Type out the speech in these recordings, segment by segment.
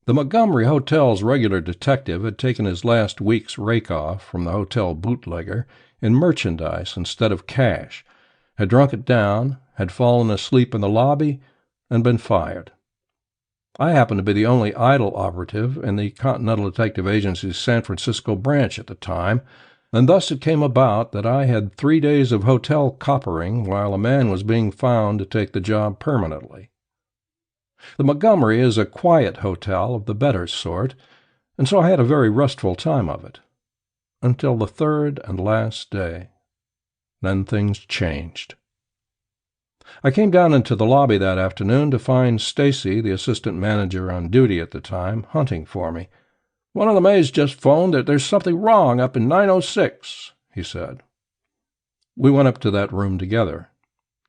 The Montgomery Hotel's regular detective had taken his last week's rake-off from the hotel bootlegger in merchandise instead of cash, had drunk it down, had fallen asleep in the lobby, and been fired. I happened to be the only idle operative in the Continental Detective Agency's San Francisco branch at the time, and thus it came about that I had 3 days of hotel coppering while a man was being found to take the job permanently. The Montgomery is a quiet hotel of the better sort, and so I had a very restful time of it. Until the third and last day. Then things changed. I came down into the lobby that afternoon to find Stacy, the assistant manager on duty at the time, hunting for me. "One of the maids just phoned that there's something wrong up in 906, he said. We went up to that room together.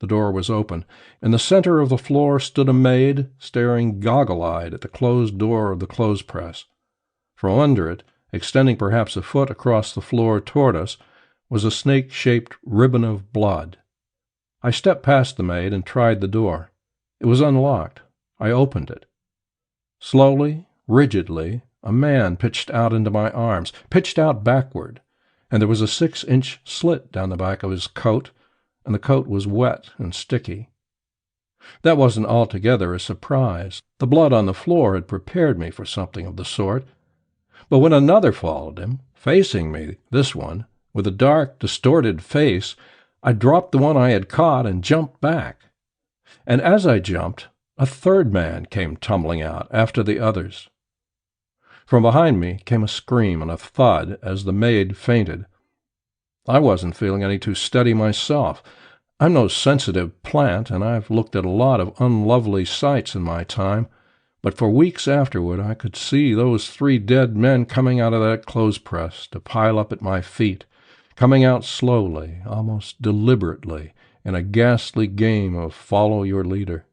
The door was open. In the center of the floor stood a maid, staring goggle-eyed at the closed door of the clothes-press. From under it, extending perhaps a foot across the floor toward us, was a snake-shaped ribbon of blood. I stepped past the maid and tried the door. It was unlocked. I opened it. Slowly, rigidly, a man pitched out into my arms, pitched out backward, and there was a 6-inch slit down the back of his coat, and the coat was wet and sticky. That wasn't altogether a surprise. The blood on the floor had prepared me for something of the sort. But when another followed him, facing me, this one, with a dark, distorted face, I dropped the one I had caught and jumped back. And as I jumped, a third man came tumbling out after the others. From behind me came a scream and a thud as the maid fainted. I wasn't feeling any too steady myself. I'm no sensitive plant, and I've looked at a lot of unlovely sights in my time, but for weeks afterward I could see those 3 dead men coming out of that clothes-press to pile up at my feet, coming out slowly, almost deliberately, in a ghastly game of follow your leader.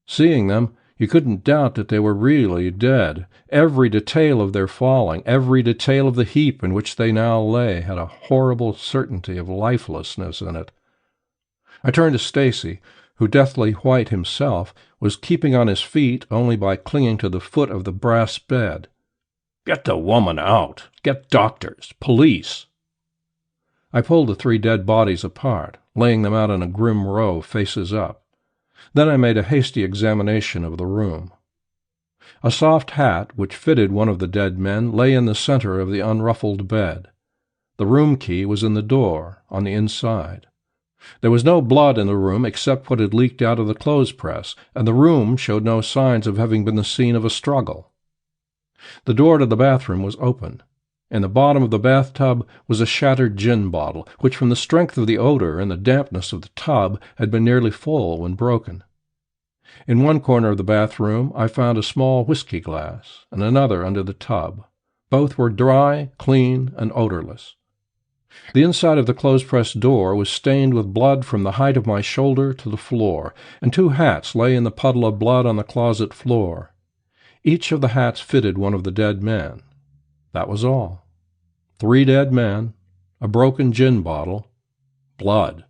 Seeing them, you couldn't doubt that they were really dead. Every detail of their falling, every detail of the heap in which they now lay, had a horrible certainty of lifelessness in it. I turned to Stacy, who, deathly white himself, was keeping on his feet only by clinging to the foot of the brass bed. "Get the woman out! Get doctors! Police!" I pulled the 3 dead bodies apart, laying them out in a grim row, faces up. Then I made a hasty examination of the room. A soft hat, which fitted one of the dead men, lay in the center of the unruffled bed. The room key was in the door, on the inside. There was no blood in the room except what had leaked out of the clothes-press, and the room showed no signs of having been the scene of a struggle. The door to the bathroom was open. In the bottom of the bathtub was a shattered gin bottle, which from the strength of the odor and the dampness of the tub had been nearly full when broken. In one corner of the bathroom I found a small whiskey glass, and another under the tub. Both were dry, clean, and odorless. The inside of the clothes-press door was stained with blood from the height of my shoulder to the floor, and 2 hats lay in the puddle of blood on the closet floor. Each of the hats fitted one of the dead men. That was all. 3 dead men, a broken gin bottle, blood.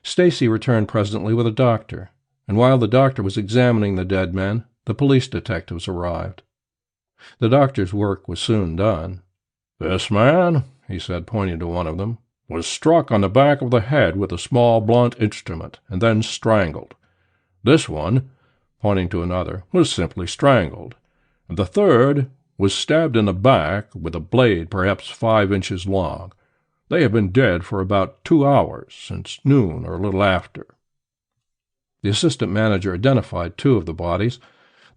Stacy returned presently with a doctor, and while the doctor was examining the dead men, the police detectives arrived. The doctor's work was soon done. "This man," he said, pointing to one of them, "was struck on the back of the head with a small blunt instrument, and then strangled. This one," pointing to another, "was simply strangled. And the third was stabbed in the back with a blade perhaps 5 inches long. They have been dead for about 2 hours, since noon or a little after." The assistant manager identified 2 of the bodies.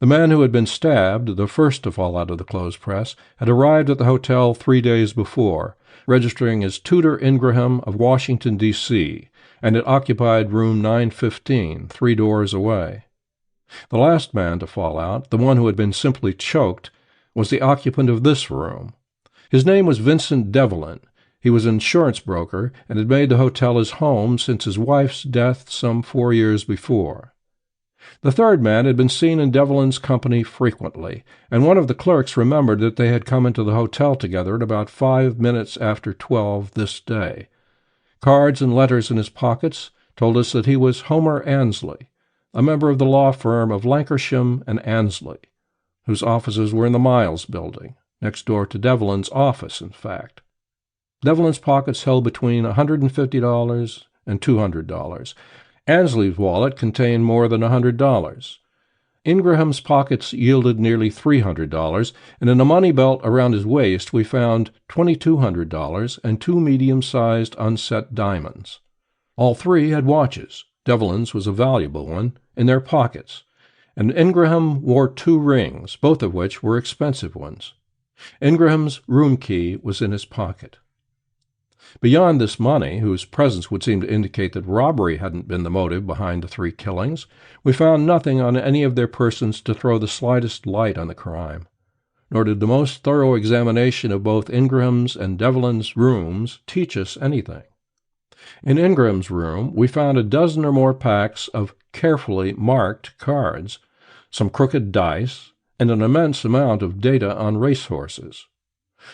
The man who had been stabbed, the first to fall out of the clothes-press, had arrived at the hotel 3 days before, registering as Tudor Ingraham of Washington, D.C., and had occupied room 915, 3 doors away. The last man to fall out, the one who had been simply choked, was the occupant of this room. His name was Vincent Devlin. He was an insurance broker and had made the hotel his home since his wife's death some 4 years before. The third man had been seen in Devlin's company frequently, and one of the clerks remembered that they had come into the hotel together at about 5 minutes after 12 this day. Cards and letters in his pockets told us that he was Homer Ansley, a member of the law firm of Lancashire and Ansley. whose offices were in the Miles building, next door to Devlin's office, in fact. Devlin's pockets held between $150 and $200. Ansley's wallet contained more than $100. Ingraham's pockets yielded nearly $300, and in a money belt around his waist we found $2,200 and two medium-sized unset diamonds. All three had watches. Devlin's was a valuable one, in their pockets, and Ingraham wore two rings, both of which were expensive ones. Ingraham's room key was in his pocket. Beyond this money, whose presence would seem to indicate that robbery hadn't been the motive behind the three killings, we found nothing on any of their persons to throw the slightest light on the crime. Nor did the most thorough examination of both Ingraham's and Devlin's rooms teach us anything. In Ingraham's room, we found a dozen or more packs of carefully marked cards, some crooked dice, and an immense amount of data on racehorses.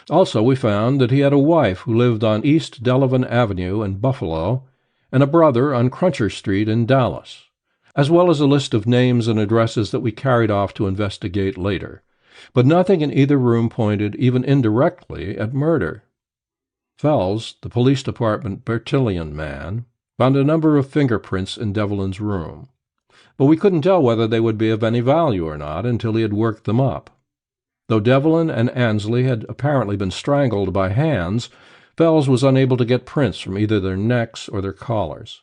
Also, we found that he had a wife who lived on East Delavan Avenue in Buffalo and a brother on Cruncher Street in Dallas, as well as a list of names and addresses that we carried off to investigate later. But nothing in either room pointed, even indirectly, at murder. Fells, the police department Bertillon man, found a number of fingerprints in Devlin's room, but we couldn't tell whether they would be of any value or not until he had worked them up. Though Devlin and Ansley had apparently been strangled by hands, Fells was unable to get prints from either their necks or their collars.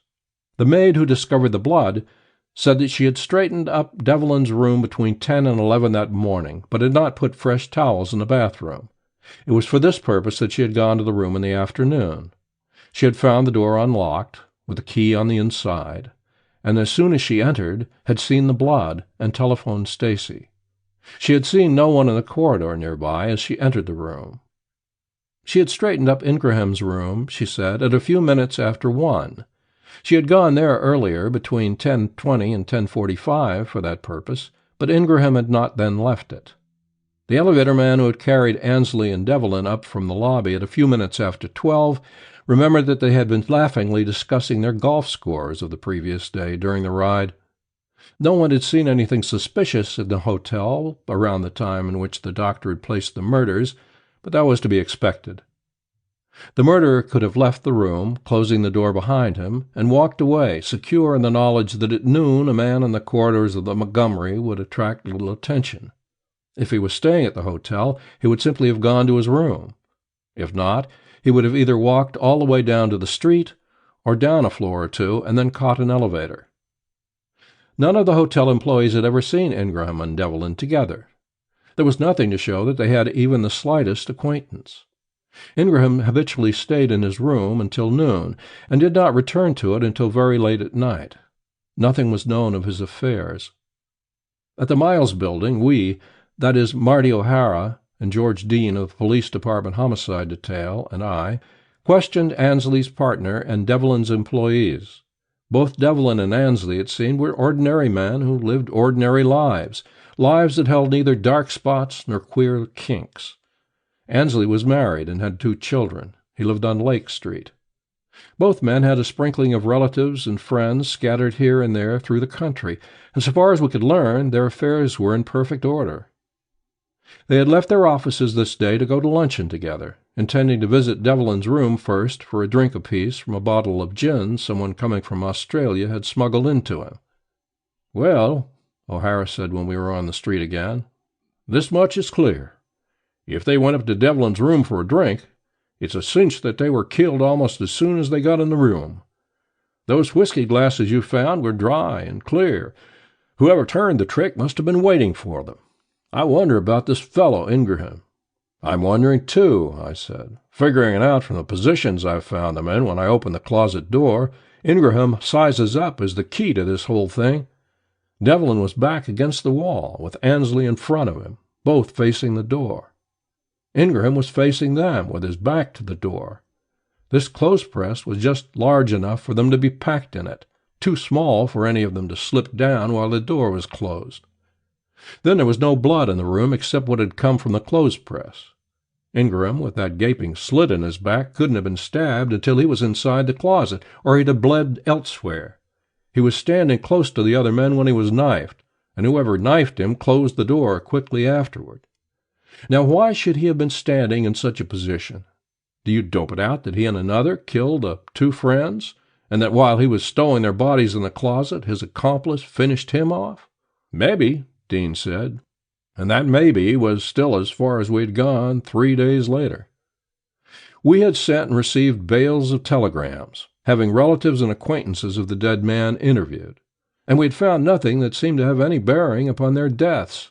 The maid who discovered the blood said that she had straightened up Devlin's room between 10 and 11 that morning, but had not put fresh towels in the bathroom. It was for this purpose that she had gone to the room in the afternoon. She had found the door unlocked, with the key on the inside, and as soon as she entered, had seen the blood and telephoned Stacy. She had seen no one in the corridor nearby as she entered the room. She had straightened up Ingraham's room, she said, at a few minutes after 1. She had gone there earlier, between 10:20 and 10:45, for that purpose, but Ingraham had not then left it. The elevator man who had carried Ansley and Devlin up from the lobby at a few minutes after 12 remembered that they had been laughingly discussing their golf scores of the previous day during the ride. No one had seen anything suspicious in the hotel around the time in which the doctor had placed the murders, but that was to be expected. The murderer could have left the room, closing the door behind him, and walked away, secure in the knowledge that at noon a man in the corridors of the Montgomery would attract little attention. If he was staying at the hotel, he would simply have gone to his room. If not, he would have either walked all the way down to the street, or down a floor or two, and then caught an elevator. None of the hotel employees had ever seen Ingraham and Devlin together. There was nothing to show that they had even the slightest acquaintance. Ingraham habitually stayed in his room until noon, and did not return to it until very late at night. Nothing was known of his affairs. At the Miles building, we, that is, Marty O'Hara and George Dean of the Police Department Homicide Detail, and I, questioned Ansley's partner and Devlin's employees. Both Devlin and Ansley, it seemed, were ordinary men who lived ordinary lives, lives that held neither dark spots nor queer kinks. Ansley was married and had 2 children. He lived on Lake Street. Both men had a sprinkling of relatives and friends scattered here and there through the country, and so far as we could learn, their affairs were in perfect order. They had left their offices this day to go to luncheon together, intending to visit Devlin's room first for a drink apiece from a bottle of gin someone coming from Australia had smuggled into him. "Well," O'Hara said when we were on the street again, "this much is clear. If they went up to Devlin's room for a drink, it's a cinch that they were killed almost as soon as they got in the room. Those whiskey glasses you found were dry and clear. Whoever turned the trick must have been waiting for them. I wonder about this fellow Ingraham." "I'm wondering, too," I said. "Figuring it out from the positions I've found them in when I opened the closet door, Ingraham sizes up as the key to this whole thing. Devlin was back against the wall, with Ansley in front of him, both facing the door. Ingraham was facing them, with his back to the door. This clothes-press was just large enough for them to be packed in it, too small for any of them to slip down while the door was closed. Then there was no blood in the room except what had come from the clothes-press. Ingraham, with that gaping slit in his back, couldn't have been stabbed until he was inside the closet, or he'd have bled elsewhere. He was standing close to the other men when he was knifed, and whoever knifed him closed the door quickly afterward. Now, why should he have been standing in such a position? Do you dope it out that he and another killed two friends, and that while he was stowing their bodies in the closet, his accomplice finished him off? Maybe, Dean said, and that maybe was still as far as we'd gone 3 days later. We had sent and received bales of telegrams, having relatives and acquaintances of the dead man interviewed, and we had found nothing that seemed to have any bearing upon their deaths.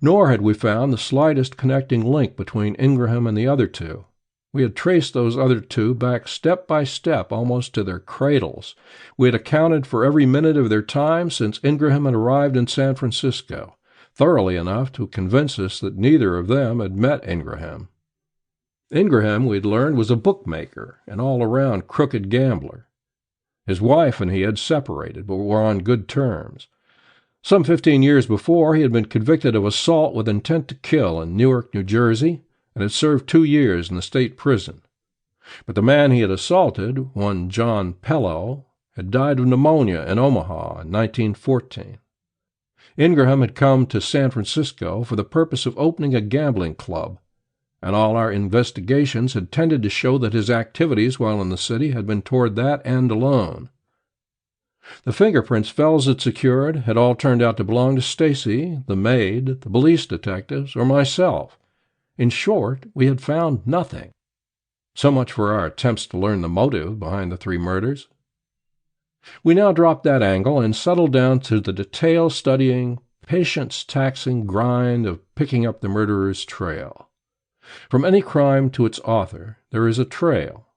Nor had we found the slightest connecting link between Ingraham and the other two. We had traced those other two back step by step almost to their cradles. We had accounted for every minute of their time since Ingraham had arrived in San Francisco, thoroughly enough to convince us that neither of them had met Ingraham. Ingraham, we'd learned, was a bookmaker, an all-around crooked gambler. His wife and he had separated, but were on good terms. Some 15 years before, he had been convicted of assault with intent to kill in Newark, New Jersey, and had served 2 years in the state prison. But the man he had assaulted, one John Pello, had died of pneumonia in Omaha in 1914. Ingraham had come to San Francisco for the purpose of opening a gambling club, and all our investigations had tended to show that his activities while in the city had been toward that end alone. The fingerprints Fells had secured had all turned out to belong to Stacy, the maid, the police detectives, or myself. In short, we had found nothing. So much for our attempts to learn the motive behind the 3 murders. We now dropped that angle and settled down to the detail-studying, patience-taxing grind of picking up the murderer's trail. From any crime to its author, there is a trail.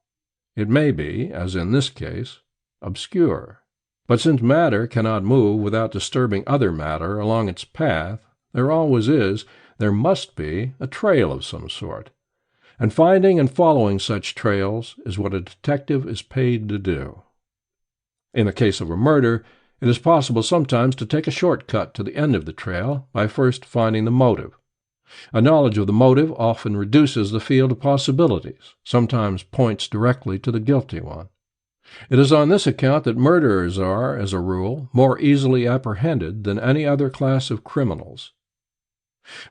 It may be, as in this case, obscure. But since matter cannot move without disturbing other matter along its path, there always is, there must be, a trail of some sort. And finding and following such trails is what a detective is paid to do. In the case of a murder, it is possible sometimes to take a short-cut to the end of the trail by first finding the motive. A knowledge of the motive often reduces the field of possibilities, sometimes points directly to the guilty one. It is on this account that murderers are, as a rule, more easily apprehended than any other class of criminals.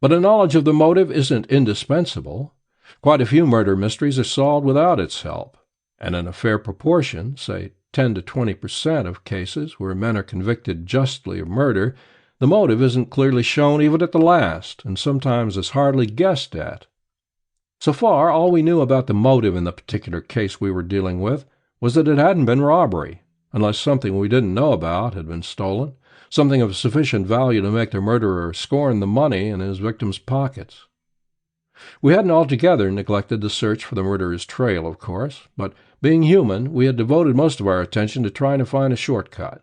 But a knowledge of the motive isn't indispensable. Quite a few murder mysteries are solved without its help, and in a fair proportion, say 10 to 20% of cases where men are convicted justly of murder, the motive isn't clearly shown even at the last, and sometimes is hardly guessed at. So far, all we knew about the motive in the particular case we were dealing with was that it hadn't been robbery, unless something we didn't know about had been stolen, something of sufficient value to make the murderer scorn the money in his victim's pockets. We hadn't altogether neglected the search for the murderer's trail, of course, but being human, we had devoted most of our attention to trying to find a shortcut.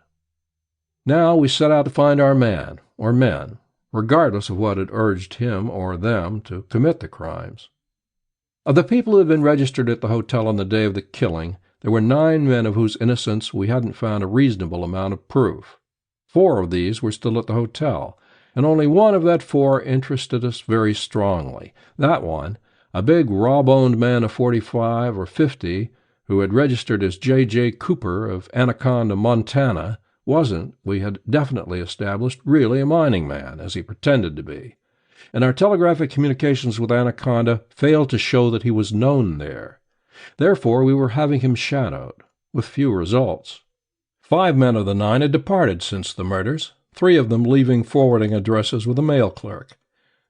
Now we set out to find our man, or men, regardless of what had urged him or them to commit the crimes. Of the people who had been registered at the hotel on the day of the killing, there were 9 men of whose innocence we hadn't found a reasonable amount of proof. 4 of these were still at the hotel, and only one of that 4 interested us very strongly. That one, a big, raw-boned man of 45 or 50, who had registered as J.J. Cooper of Anaconda, Montana, wasn't, we had definitely established, really a mining man, as he pretended to be. And our telegraphic communications with Anaconda failed to show that he was known there. Therefore, we were having him shadowed, with few results. 5 men of the 9 had departed since the murders, 3 of them leaving forwarding addresses with a mail clerk.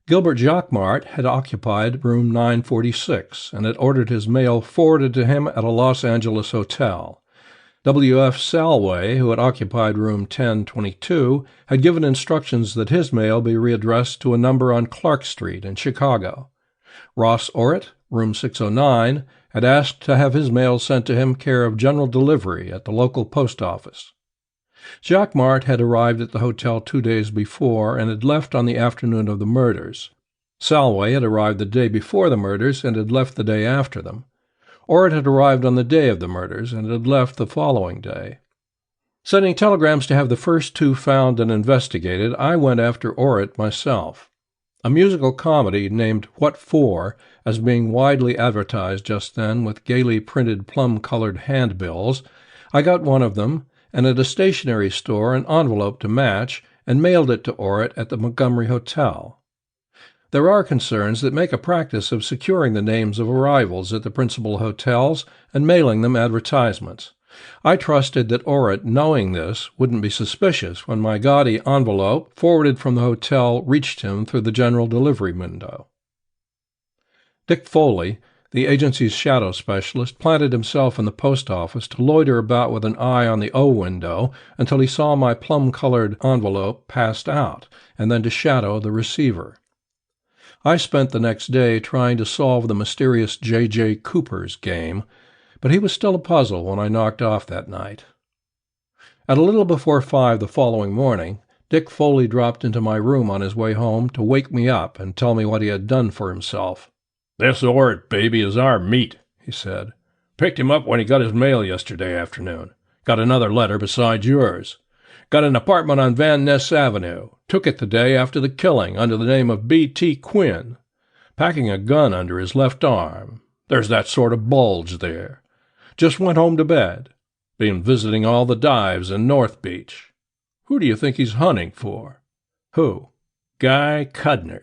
Gilbert Jacquemart had occupied room 946 and had ordered his mail forwarded to him at a Los Angeles hotel. W.F. Salway, who had occupied room 1022, had given instructions that his mail be readdressed to a number on Clark Street in Chicago. Ross Orrit, room 609, had asked to have his mail sent to him care of general delivery at the local post office. Jacquemart had arrived at the hotel 2 days before and had left on the afternoon of the murders. Salway had arrived the day before the murders and had left the day after them. Orrit had arrived on the day of the murders and had left the following day. Sending telegrams to have the first 2 found and investigated, I went after Orrit myself. A musical comedy named What For, as being widely advertised just then with gaily printed plum-colored handbills, I got one of them, and at a stationery store an envelope to match, and mailed it to Orrin at the Montgomery Hotel. There are concerns that make a practice of securing the names of arrivals at the principal hotels and mailing them advertisements. I trusted that Orrin, knowing this, wouldn't be suspicious when my gaudy envelope, forwarded from the hotel, reached him through the general delivery window. Dick Foley, the agency's shadow specialist, planted himself in the post office to loiter about with an eye on the O window until he saw my plum-colored envelope passed out, and then to shadow the receiver. I spent the next day trying to solve the mysterious J.J. Cooper's game, but he was still a puzzle when I knocked off that night. At a little before 5 the following morning, Dick Foley dropped into my room on his way home to wake me up and tell me what he had done for himself. "This Orrin baby is our meat," he said. "Picked him up when he got his mail yesterday afternoon. Got another letter besides yours. Got an apartment on Van Ness Avenue. Took it the day after the killing under the name of B.T. Quinn. Packing a gun under his left arm. There's that sort of bulge there. Just went home to bed. Been visiting all the dives in North Beach. Who do you think he's hunting for?" Who? Guy Cudner.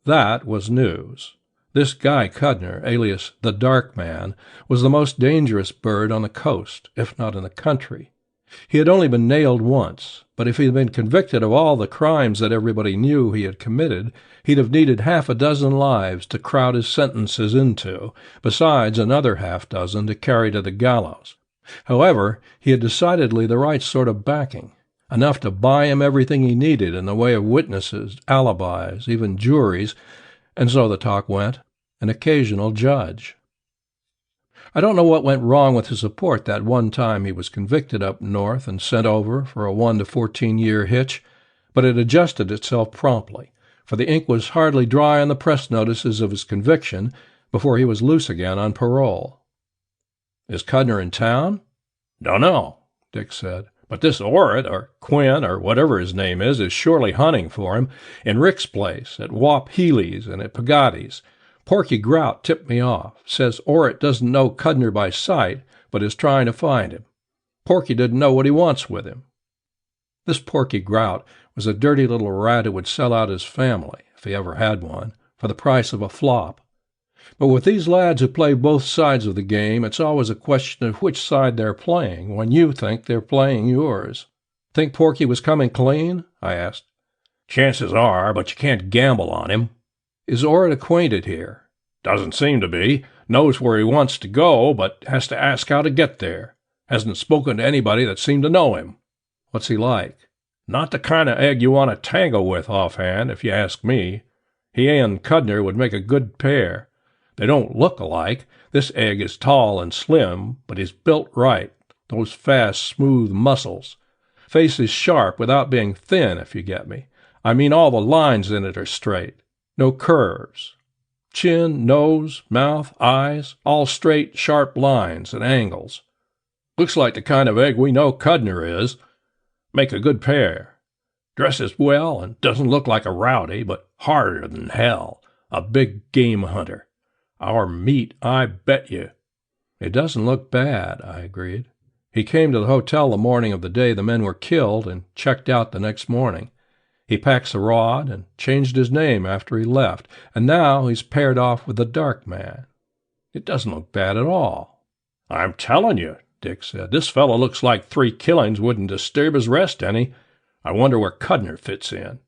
That was news. This Guy Cudner, alias the Dark Man, was the most dangerous bird on the coast, if not in the country. He had only been nailed once, but if he had been convicted of all the crimes that everybody knew he had committed, he'd have needed 6 lives to crowd his sentences into, besides another 6 to carry to the gallows. However, he had decidedly the right sort of backing, enough to buy him everything he needed in the way of witnesses, alibis, even juries, and so the talk went, an occasional judge. I don't know what went wrong with his report that one time he was convicted up north and sent over for a 1 to 14-year hitch, but it adjusted itself promptly, for the ink was hardly dry on the press notices of his conviction before he was loose again on parole. "Is Cudner in town?" "Dunno," Dick said. "but this Orrin, or Quinn, or whatever his name is surely hunting for him, in Rick's place, at Wap Healy's, and at Pagotti's. Porky Grout tipped me off. Says Orrin doesn't know Cudner by sight, but is trying to find him. Porky didn't know what he wants with him." This Porky Grout was a dirty little rat who would sell out his family, if he ever had one, for the price of a flop. But with these lads who play both sides of the game, it's always a question of which side they're playing when you think they're playing yours. "Think Porky was coming clean?" I asked. "Chances are, but you can't gamble on him." "Is Orrin acquainted here?" "Doesn't seem to be. Knows where he wants to go, but has to ask how to get there. Hasn't spoken to anybody that seemed to know him." "What's he like?" "Not the kind of egg you want to tangle with offhand, if you ask me. He and Cudner would make a good pair. They don't look alike. This egg is tall and slim, but he's built right. Those fast, smooth muscles. Face is sharp without being thin, if you get me. I mean all the lines in it are straight. No curves. Chin, nose, mouth, eyes, all straight, sharp lines and angles. Looks like the kind of egg we know Cudner is. Make a good pair. Dresses well and doesn't look like a rowdy, but harder than hell. A big game hunter. Our meat, I bet you." "It doesn't look bad," I agreed. "He came to the hotel the morning of the day the men were killed and checked out the next morning. He packs a rod and changed his name after he left, and now he's paired off with the Dark Man. It doesn't look bad at all." "I'm telling you," Dick said, "this fellow looks like 3 killings wouldn't disturb his rest any. I wonder where Cudner fits in."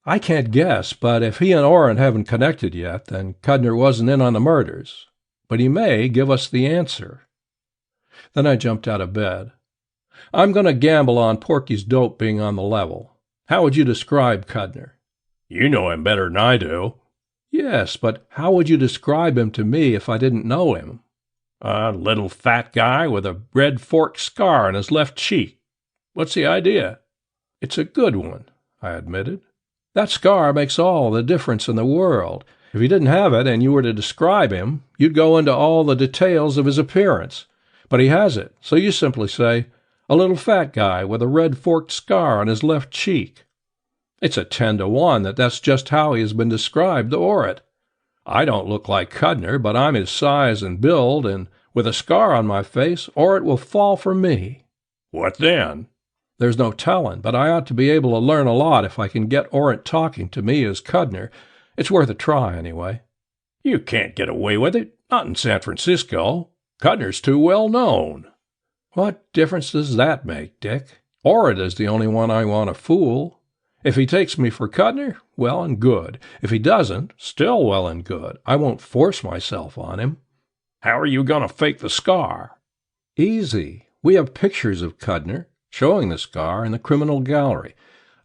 "I can't guess, but if he and Orrin haven't connected yet, then Cudner wasn't in on the murders. But he may give us the answer." Then I jumped out of bed. "I'm going to gamble on Porky's dope being on the level. How would you describe Cudner?" "You know him better than I do." "Yes, but how would you describe him to me if I didn't know him?" "A little fat guy with a red forked scar on his left cheek. What's the idea?" "It's a good one," I admitted. "That scar makes all the difference in the world. If he didn't have it and you were to describe him, you'd go into all the details of his appearance. But he has it, so you simply say, a little fat guy with a red forked scar on his left cheek. It's a 10 to 1 that that's just how he has been described to Orrin. I don't look like Cudner, but I'm his size and build, and with a scar on my face, Orrin will fall for me." "What then?" There's no telling, but I ought to be able to learn a lot if I can get Orrin talking to me as Cudner. It's worth a try, anyway. You can't get away with it. Not in San Francisco. Cudner's too well known. What difference does that make, Dick? Orrin is the only one I want to fool. If he takes me for Cudner, well and good. If he doesn't, still well and good. I won't force myself on him. How are you going to fake the scar? Easy. We have pictures of Cudner showing the scar in the criminal gallery.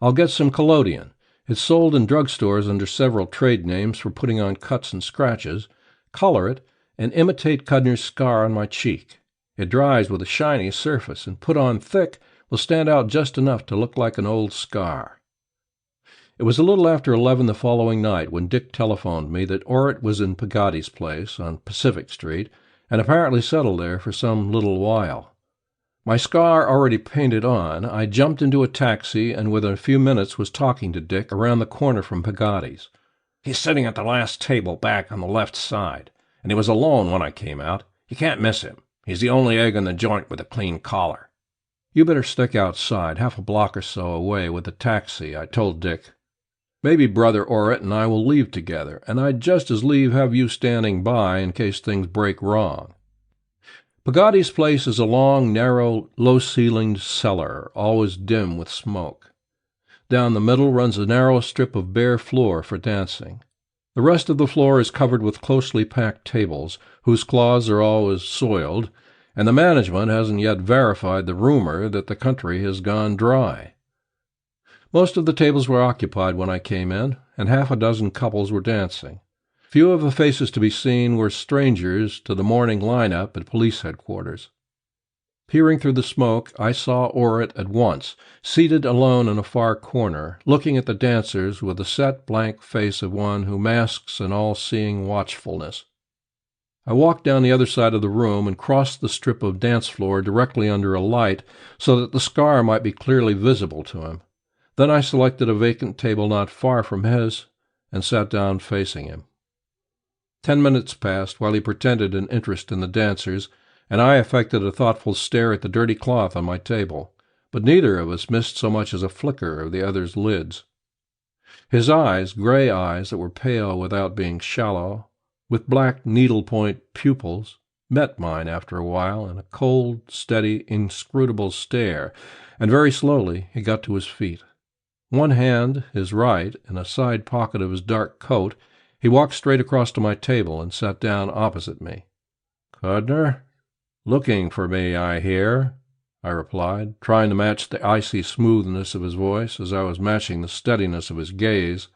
I'll get some collodion. It's sold in drugstores under several trade names for putting on cuts and scratches. Color it, and imitate Cudner's scar on my cheek. It dries with a shiny surface, and put on thick will stand out just enough to look like an old scar. It was a little after 11 the following night when Dick telephoned me that Orrin was in Pagatti's place on Pacific Street, and apparently settled there for some little while. My scar already painted on, I jumped into a taxi and within a few minutes was talking to Dick around the corner from Pagatti's. He's sitting at the last table back on the left side, and he was alone when I came out. You can't miss him. He's the only egg in the joint with a clean collar. You better stick outside, half a block or so away, with the taxi, I told Dick. Maybe Brother Orrin and I will leave together, and I'd just as lieve have you standing by in case things break wrong. Pagatti's place is a long, narrow, low-ceilinged cellar, always dim with smoke. Down the middle runs a narrow strip of bare floor for dancing. The rest of the floor is covered with closely packed tables, whose cloths are always soiled, and the management hasn't yet verified the rumor that the country has gone dry. Most of the tables were occupied when I came in, and half a dozen couples were dancing. Few of the faces to be seen were strangers to the morning line-up at police headquarters. Peering through the smoke, I saw Orrin at once, seated alone in a far corner, looking at the dancers with the set, blank face of one who masks an all-seeing watchfulness. I walked down the other side of the room and crossed the strip of dance floor directly under a light so that the scar might be clearly visible to him. Then I selected a vacant table not far from his and sat down facing him. 10 minutes passed while he pretended an interest in the dancers, and I affected a thoughtful stare at the dirty cloth on my table, but neither of us missed so much as a flicker of the other's lids. His eyes, gray eyes that were pale without being shallow, with black needle-point pupils, met mine after a while in a cold, steady, inscrutable stare, and very slowly he got to his feet. One hand, his right, in a side pocket of his dark coat, he walked straight across to my table and sat down opposite me. "Cudner? Looking for me, I hear," I replied, trying to match the icy smoothness of his voice as I was matching the steadiness of his gaze.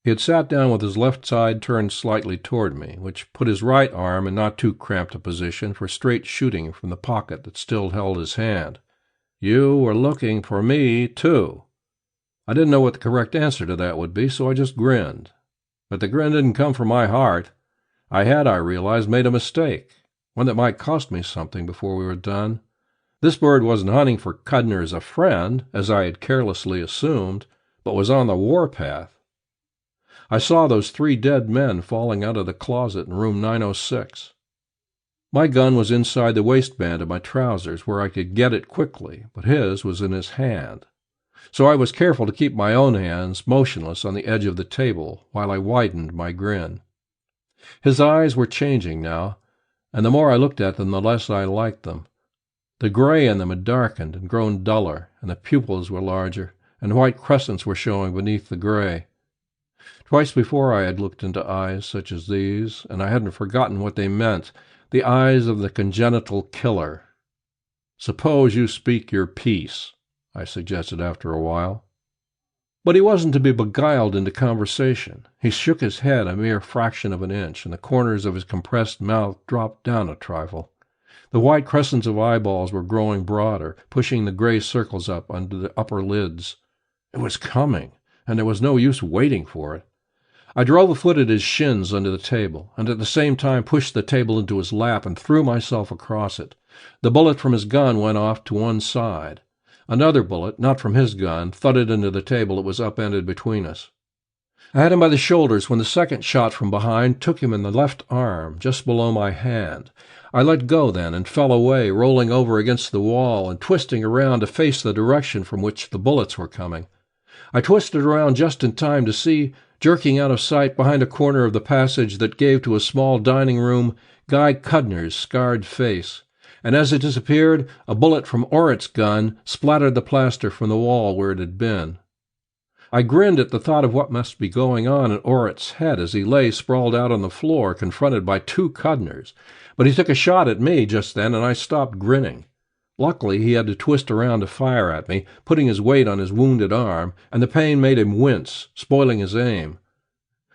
He had sat down with his left side turned slightly toward me, which put his right arm in not too cramped a position for straight shooting from the pocket that still held his hand. "You were looking for me, too." I didn't know what the correct answer to that would be, so I just grinned. But the grin didn't come from my heart. I realized, made a mistake, one that might cost me something before we were done. This bird wasn't hunting for Cudner as a friend, as I had carelessly assumed, but was on the warpath. I saw those 3 dead men falling out of the closet in room 906. My gun was inside the waistband of my trousers, where I could get it quickly, but his was in his hand. So I was careful to keep my own hands motionless on the edge of the table while I widened my grin. His eyes were changing now, and the more I looked at them, the less I liked them. The gray in them had darkened and grown duller, and the pupils were larger, and white crescents were showing beneath the gray. Twice before I had looked into eyes such as these, and I hadn't forgotten what they meant, the eyes of the congenital killer. "Suppose you speak your piece," I suggested after a while. But he wasn't to be beguiled into conversation. He shook his head a mere fraction of an inch, and the corners of his compressed mouth dropped down a trifle. The white crescents of eyeballs were growing broader, pushing the gray circles up under the upper lids. It was coming, and there was no use waiting for it. I drove a foot at his shins under the table, and at the same time pushed the table into his lap and threw myself across it. The bullet from his gun went off to one side. Another bullet, not from his gun, thudded into the table that was upended between us. I had him by the shoulders when the second shot from behind took him in the left arm, just below my hand. I let go then and fell away, rolling over against the wall and twisting around to face the direction from which the bullets were coming. I twisted around just in time to see, jerking out of sight behind a corner of the passage that gave to a small dining room, Guy Cudner's scarred face. And as it disappeared, a bullet from Orritt's gun splattered the plaster from the wall where it had been. I grinned at the thought of what must be going on in Orritt's head as he lay sprawled out on the floor, confronted by two Cudners. But he took a shot at me just then, and I stopped grinning. Luckily, he had to twist around to fire at me, putting his weight on his wounded arm, and the pain made him wince, spoiling his aim.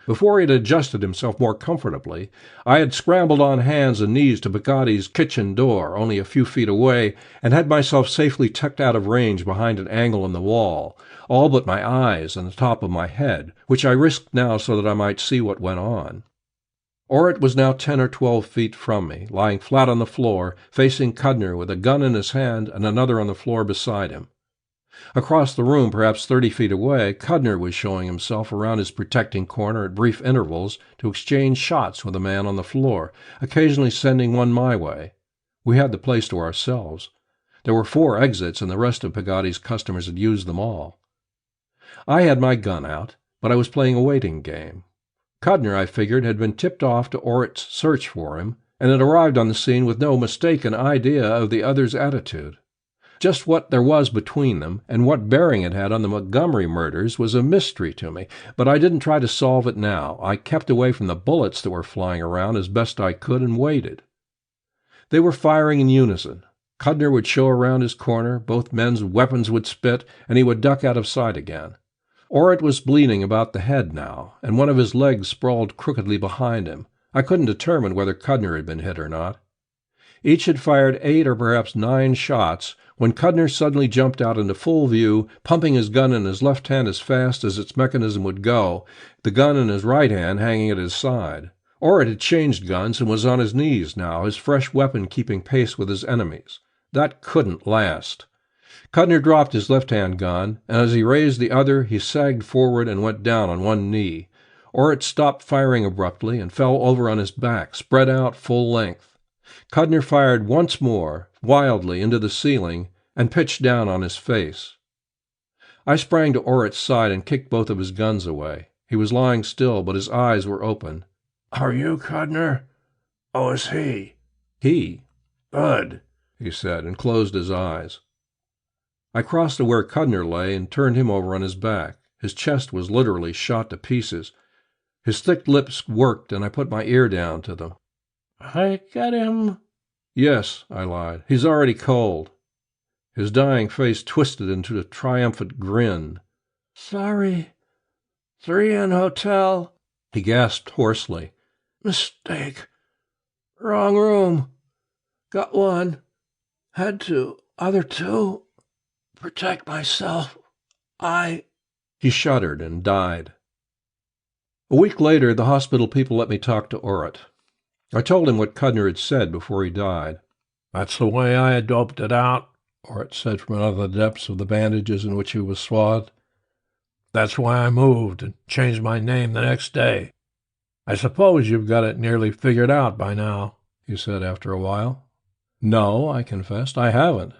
Before he had adjusted himself more comfortably, I had scrambled on hands and knees to Bugatti's kitchen door, only a few feet away, and had myself safely tucked out of range behind an angle in the wall, all but my eyes and the top of my head, which I risked now so that I might see what went on. Orritt was now 10 or 12 feet from me, lying flat on the floor, facing Cudner with a gun in his hand and another on the floor beside him. Across the room, perhaps 30 feet away, Cudner was showing himself around his protecting corner at brief intervals to exchange shots with a man on the floor, occasionally sending one my way. We had the place to ourselves. There were 4 exits, and the rest of Bugatti's customers had used them all. I had my gun out, but I was playing a waiting game. Cudner, I figured, had been tipped off to Orritt's search for him, and had arrived on the scene with no mistaken idea of the other's attitude. Just what there was between them, and what bearing it had on the Montgomery murders, was a mystery to me, but I didn't try to solve it now. I kept away from the bullets that were flying around as best I could and waited. They were firing in unison. Cudner would show around his corner, both men's weapons would spit, and he would duck out of sight again. Orritt was bleeding about the head now, and one of his legs sprawled crookedly behind him. I couldn't determine whether Cudner had been hit or not. Each had fired 8 or perhaps 9 shots when Cudner suddenly jumped out into full view, pumping his gun in his left hand as fast as its mechanism would go, the gun in his right hand hanging at his side. Orritt had changed guns and was on his knees now, his fresh weapon keeping pace with his enemy's. That couldn't last. Cudner dropped his left-hand gun, and as he raised the other, he sagged forward and went down on one knee. Orritt stopped firing abruptly and fell over on his back, spread out full length. Cudner fired once more, wildly, into the ceiling, and pitched down on his face. I sprang to Orritt's side and kicked both of his guns away. He was lying still, but his eyes were open. "Are you Cudner? Oh, is he?" "He." "Good," he said, and closed his eyes. I crossed to where Cudner lay and turned him over on his back. His chest was literally shot to pieces. His thick lips worked, and I put my ear down to them. "I got him." "Yes," I lied. "He's already cold." His dying face twisted into a triumphant grin. "Sorry. 3 in hotel," he gasped hoarsely. "Mistake. Wrong room. Got 1. Had to. Other 2. Protect myself. He shuddered and died. A week later, the hospital people let me talk to Orritt. I told him what Cudner had said before he died. "That's the way I had doped it out," Orritt said from out of the depths of the bandages in which he was swathed. "That's why I moved and changed my name the next day. I suppose you've got it nearly figured out by now," he said after a while. "No," I confessed, "I haven't.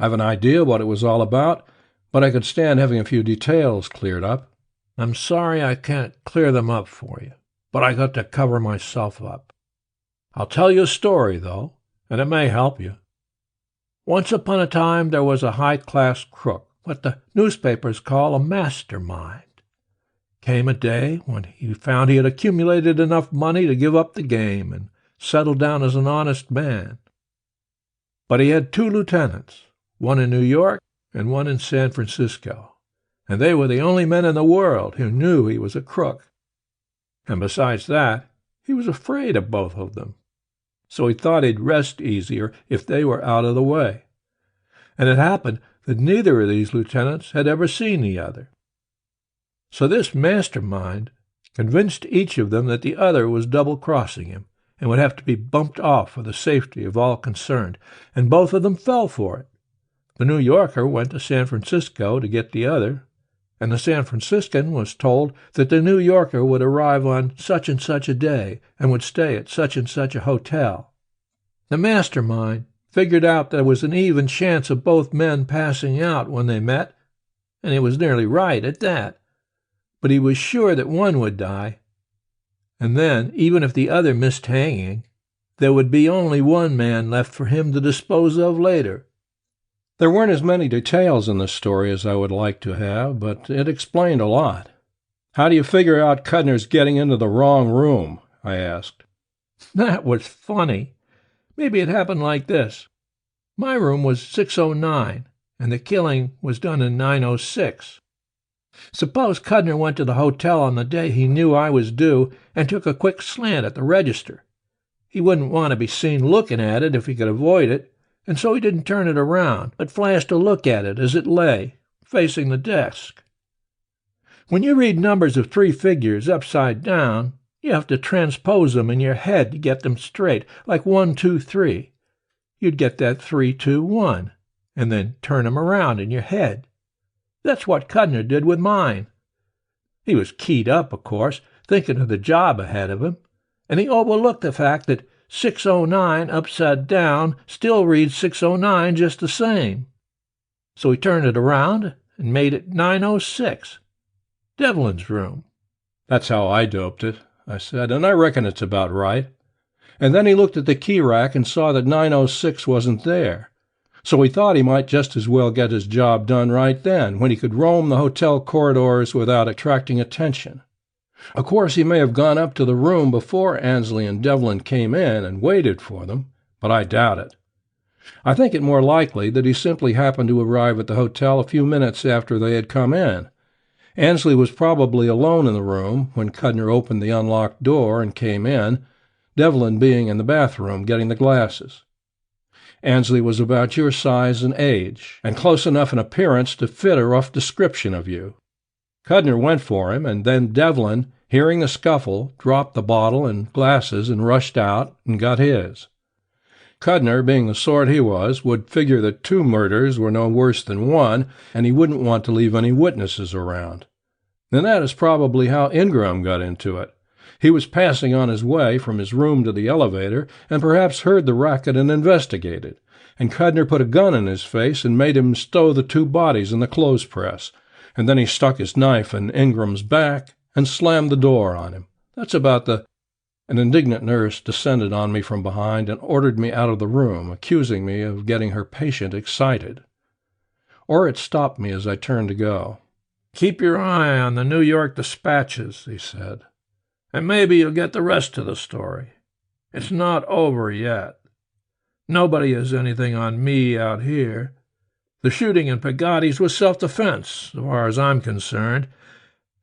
I've an idea what it was all about, but I could stand having a few details cleared up." "I'm sorry I can't clear them up for you, but I got to cover myself up. I'll tell you a story, though, and it may help you. Once upon a time there was a high-class crook, what the newspapers call a mastermind. Came a day when he found he had accumulated enough money to give up the game and settle down as an honest man. But he had 2 lieutenants, one in New York and one in San Francisco, and they were the only men in the world who knew he was a crook. And besides that, he was afraid of both of them. So he thought he'd rest easier if they were out of the way. And it happened that neither of these lieutenants had ever seen the other. So this mastermind convinced each of them that the other was double-crossing him and would have to be bumped off for the safety of all concerned, and both of them fell for it. The New Yorker went to San Francisco to get the other, and the San Franciscan was told that the New Yorker would arrive on such and such a day and would stay at such and such a hotel. The mastermind figured out there was an even chance of both men passing out when they met, and he was nearly right at that. But he was sure that one would die, and then, even if the other missed hanging, there would be only one man left for him to dispose of later. There weren't as many details in the story as I would like to have, but it explained a lot. "How do you figure out Cudner's getting into the wrong room?" I asked. That was funny. Maybe it happened like this. My room was 609, and the killing was done in 906. Suppose Cudner went to the hotel on the day he knew I was due and took a quick slant at the register. He wouldn't want to be seen looking at it if he could avoid it, and so he didn't turn it around, but flashed a look at it as it lay, facing the desk. When you read numbers of 3 figures upside down, you have to transpose them in your head to get them straight, like 1, 2, 3. You'd get that 3, 2, 1, and then turn them around in your head. That's what Cudner did with mine. He was keyed up, of course, thinking of the job ahead of him, and he overlooked the fact that 609 upside down still reads 609 just the same. So he turned it around and made it 906, Devlin's room. "That's how I doped it," I said, "and I reckon it's about right." And then he looked at the key rack and saw that 906 wasn't there. So he thought he might just as well get his job done right then, when he could roam the hotel corridors without attracting attention. Of course, he may have gone up to the room before Ansley and Devlin came in and waited for them, but I doubt it. I think it more likely that he simply happened to arrive at the hotel a few minutes after they had come in. Ansley was probably alone in the room when Cudner opened the unlocked door and came in, Devlin being in the bathroom getting the glasses. Ansley was about your size and age, and close enough in appearance to fit a rough description of you. Cudner went for him, and then Devlin, hearing the scuffle, dropped the bottle and glasses and rushed out and got his. Cudner, being the sort he was, would figure that 2 murders were no worse than 1, and he wouldn't want to leave any witnesses around. And that is probably how Ingram got into it. He was passing on his way from his room to the elevator, and perhaps heard the racket and investigated, and Cudner put a gun in his face and made him stow the 2 bodies in the clothes press, and then he stuck his knife in Ingram's back and slammed the door on him. That's about the... An indignant nurse descended on me from behind and ordered me out of the room, accusing me of getting her patient excited. Orrin stopped me as I turned to go. "Keep your eye on the New York dispatches," he said, "and maybe you'll get the rest of the story. It's not over yet. Nobody has anything on me out here. The shooting in Pagotti's was self-defense, as far as I'm concerned,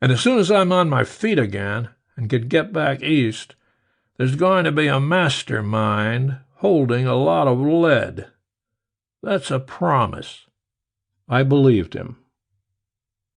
and as soon as I'm on my feet again and can get back east, there's going to be a mastermind holding a lot of lead. That's a promise." I believed him.